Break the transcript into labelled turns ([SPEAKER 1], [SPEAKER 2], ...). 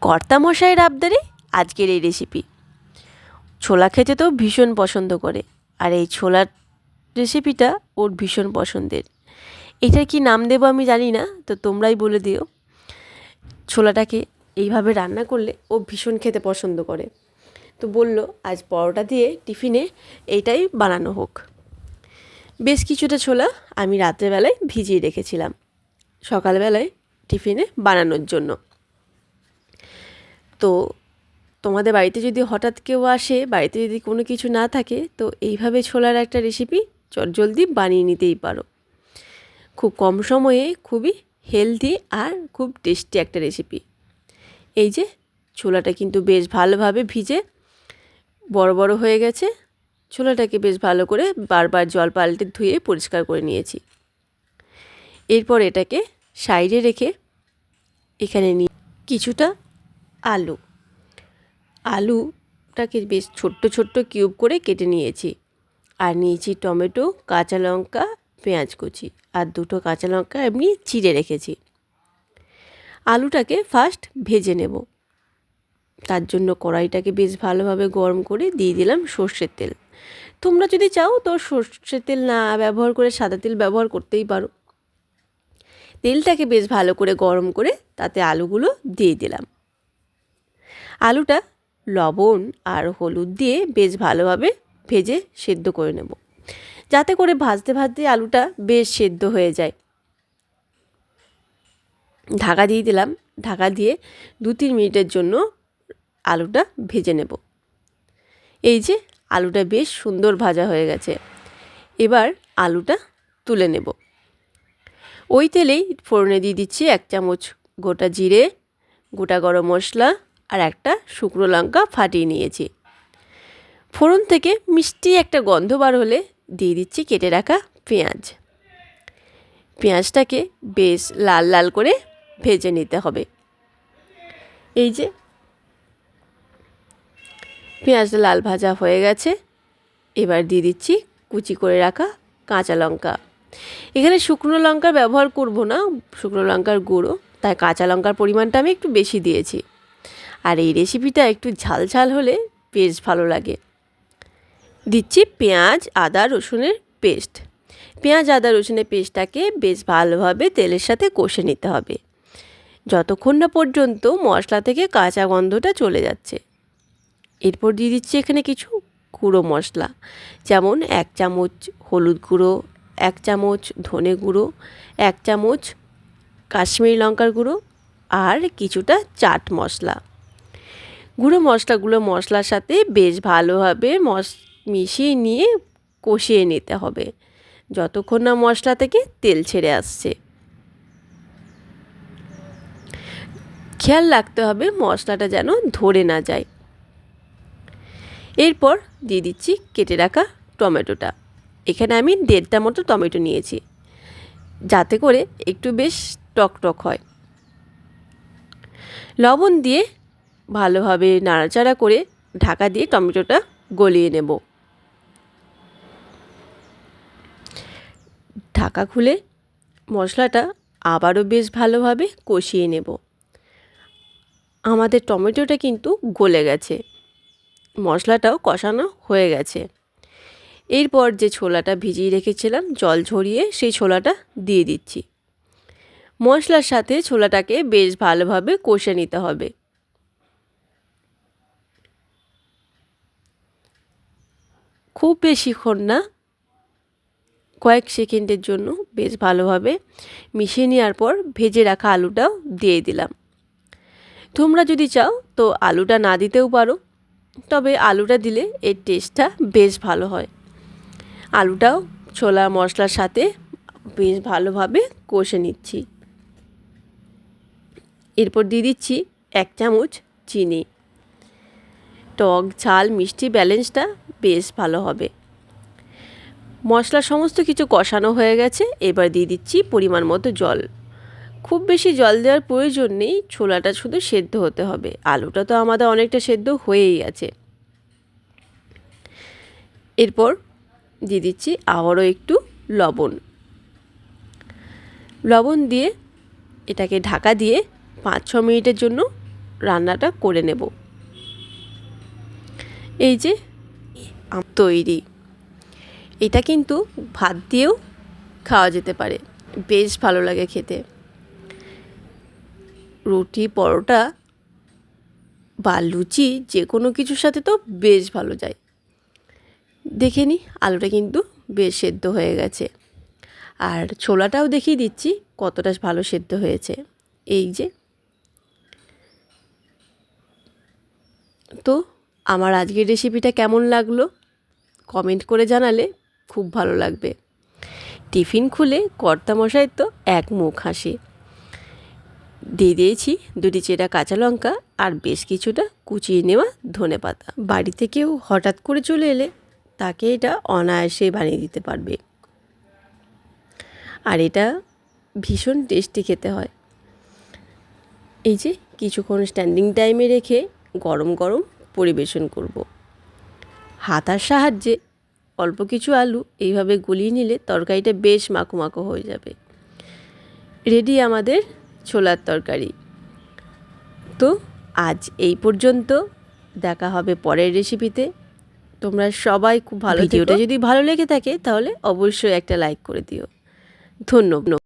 [SPEAKER 1] কর্তামশাইয়ের আবদারে আজকের এই রেসিপি। ছোলা খেতে তো ভীষণ পছন্দ করে, আর এই ছোলার রেসিপিটা ওর ভীষণ পছন্দের। এটার কি নাম দেবো আমি জানি না, তো তোমরাই বলে দিও। ছোলাটাকে এইভাবে রান্না করলে ও ভীষণ খেতে পছন্দ করে, তো বলল আজ পরোটা দিয়ে টিফিনে এইটাই বানানো হোক। বেশ কিছুটা ছোলা আমি রাত্রেবেলায় ভিজিয়ে রেখেছিলাম সকালবেলায় টিফিনে বানানোর জন্য। তো তোমাদের বাড়িতে যদি হঠাৎ কেউ আসে, বাড়িতে যদি কোনো কিছু না থাকে, তো এইভাবে ছোলার একটা রেসিপি চটজলদি বানিয়ে নিতেই পারো। খুব কম সময়ে খুবই হেলদি আর খুব টেস্টি একটা রেসিপি। এই যে ছোলাটা কিন্তু বেশ ভালোভাবে ভিজে বড় বড় হয়ে গেছে। ছোলাটাকে বেশ ভালো করে বারবার জল পাল্টে ধুয়ে পরিষ্কার করে নিয়েছি। এরপর এটাকে সাইডে রেখে এখানে নিয়ে কিছুটা আলুটাকে বেশ ছোট্ট ছোট্ট কিউব করে কেটে নিয়েছি। আর নিয়েছি টমেটো, কাঁচা লঙ্কা, পেঁয়াজ কুচি আর দুটো কাঁচা লঙ্কা এমনি চিড়ে রেখেছি। আলুটাকে ফার্স্ট ভেজে নেব। তার জন্য কড়াইটাকে বেশ ভালোভাবে গরম করে দিয়ে দিলাম সর্ষের তেল। তোমরা যদি চাও তো সর্ষের তেল না ব্যবহার করে সাদা তেল ব্যবহার করতেই পারো। তেলটাকে বেশ ভালো করে গরম করে তাতে আলুগুলো দিয়ে দিলাম। আলুটা লবণ আর হলুদ দিয়ে বেশ ভালোভাবে ভেজে সেদ্ধ করে নেব, যাতে করে ভাজতে ভাজতে আলুটা বেশ সেদ্ধ হয়ে যায়। ঢাকা দিয়ে দিলাম। ঢাকা দিয়ে 2-3 মিনিটের জন্য আলুটা ভেজে নেব। এই যে আলুটা বেশ সুন্দর ভাজা হয়ে গেছে। এবার আলুটা তুলে নেব। ওই তেলেই ফোড়নে দিয়ে দিচ্ছি 1 চামচ গোটা জিরে, গোটা গরম মশলা আর একটা শুকনো লঙ্কা ফাটিয়ে নিয়েছি। ফোড়ন থেকে মিষ্টি একটা গন্ধ বার হলে দিয়ে দিচ্ছি কেটে রাখা পেঁয়াজ। পেঁয়াজটাকে বেশ লাল লাল করে ভেজে নিতে হবে। এই যে পেঁয়াজটা লাল ভাজা হয়ে গেছে। এবার দিয়ে দিচ্ছি কুচি করে রাখা কাঁচা লঙ্কা। এখানে শুকনো লঙ্কার ব্যবহার করব না, শুকনো লঙ্কার গুঁড়ো, তাই কাঁচা লঙ্কার পরিমাণটা আমি একটু বেশি দিয়েছি। আর এই রেসিপিটা একটু ঝাল ঝাল হলে বেশ ভালো লাগে। দিচ্ছি পেঁয়াজ আদা রসুনের পেস্ট। পেঁয়াজ আদা রসুনের পেস্টটাকে বেশ ভালোভাবে তেলের সাথে কষে নিতে হবে, যতক্ষণ না পর্যন্ত মশলা থেকে কাঁচা গন্ধটা চলে যাচ্ছে। এরপর দিয়ে দিচ্ছি এখানে কিছু গুঁড়ো মশলা, যেমন 1 চামচ হলুদ গুঁড়ো, 1 চামচ ধনে গুঁড়ো, 1 চামচ কাশ্মীরি লঙ্কার গুঁড়ো আর কিছুটা চাট মশলা। গুঁড়ো মশলাগুলো মশলার সাথে বেশ ভালোভাবে মিশিয়ে নিয়ে কষিয়ে নিতে হবে, যতক্ষণ না মশলা থেকে তেল ছেড়ে আসছে। খেয়াল রাখতে হবে মশলাটা যেন ধরে না যায়। এরপর দিয়ে দিচ্ছি কেটে রাখা টমেটোটা। এখানে আমি 1.5টা মতো টমেটো নিয়েছি, যাতে করে একটু বেশ টক টক হয়। লবণ দিয়ে ভালোভাবে নাড়াচাড়া করে ঢাকা দিয়ে টমেটোটা গলিয়ে নেব। ঢাকা খুলে মশলাটা আবারও বেশ ভালোভাবে কষিয়ে নেব। আমাদের টমেটোটা কিন্তু গলে গেছে, মশলাটাও কষানো হয়ে গেছে। এরপর যে ছোলাটা ভিজিয়ে রেখেছিলাম জল ঝরিয়ে, সেই ছোলাটা দিয়ে দিচ্ছি। মশলার সাথে ছোলাটাকে বেশ ভালোভাবে কষে নিতে হবে। খুব বেশিক্ষণ না, কয়েক সেকেন্ডের জন্য বেশ ভালোভাবে মিশিয়ে নেওয়ার পর ভেজে রাখা আলুটাও দিয়ে দিলাম। তোমরা যদি চাও তো আলুটা না দিতেও পারো, তবে আলুটা দিলে এর টেস্টটা বেশ ভালো হয়। আলুটাও ছোলা মশলার সাথে বেশ ভালোভাবে কষে নিচ্ছি। এরপর দিয়ে দিচ্ছি 1 চামচ চিনি। টক ঝাল মিষ্টি ব্যালেন্সটা বেশ ভালো হবে। মশলা সমস্ত কিছু কষানো হয়ে গেছে। এবার দিয়ে দিচ্ছি পরিমাণ মতো জল। খুব বেশি জল দেওয়ার প্রয়োজন নেই, ছোলাটা শুধু সেদ্ধ হতে হবে। আলুটা তো আমাদের অনেকটা সেদ্ধ হয়েই আছে। এরপর দিয়ে দিচ্ছি আবারও একটু লবণ দিয়ে এটাকে ঢাকা দিয়ে 5-6 মিনিটের জন্য রান্নাটা করে নেব। এই যে তৈরি। এটা কিন্তু ভাত দিয়েও খাওয়া যেতে পারে, বেশ ভালো লাগে খেতে। রুটি, পরোটা বা লুচি যে কোনো কিছুর সাথে তো বেশ ভালো যায়। দেখে নিই, আলুটা কিন্তু বেশ সেদ্ধ হয়ে গেছে। আর ছোলাটাও দেখিয়ে দিচ্ছি কতটা ভালো সেদ্ধ হয়েছে। এই যে। তো আমার আজকের রেসিপিটা কেমন লাগলো কমেন্ট করে জানালে খুব ভালো লাগবে। টিফিন খুলে কর্তামশাই তো এক মুখ হাসি। দিয়ে দিয়েছি 2টি চেরা কাঁচা লঙ্কা আর বেশ কিছুটা কুচিয়ে নেওয়া ধনেপাতা। বাড়িতে কেউ হঠাৎ করে চলে এলে তাকে এটা অনায়াসে বানিয়ে দিতে পারবে। আর এটা ভীষণ টেস্টি খেতে হয়। এই যে কিছুক্ষণ স্ট্যান্ডিং টাইমে রেখে গরম গরম পরিবেশন করব। হাতার সাহায্যে অল্প কিছু আলু এইভাবে গলিয়ে নিলে তরকারিটা বেশ মাখো মাখো হয়ে যাবে। রেডি আমাদের ছোলার তরকারি। তো আজ এই পর্যন্ত, দেখা হবে পরের রেসিপিতে। তোমরা সবাই খুব ভালো থেকো। ভিডিওটা যদি ভালো লেগে থাকে তাহলে অবশ্যই একটা লাইক করে দিও। ধন্যবাদ।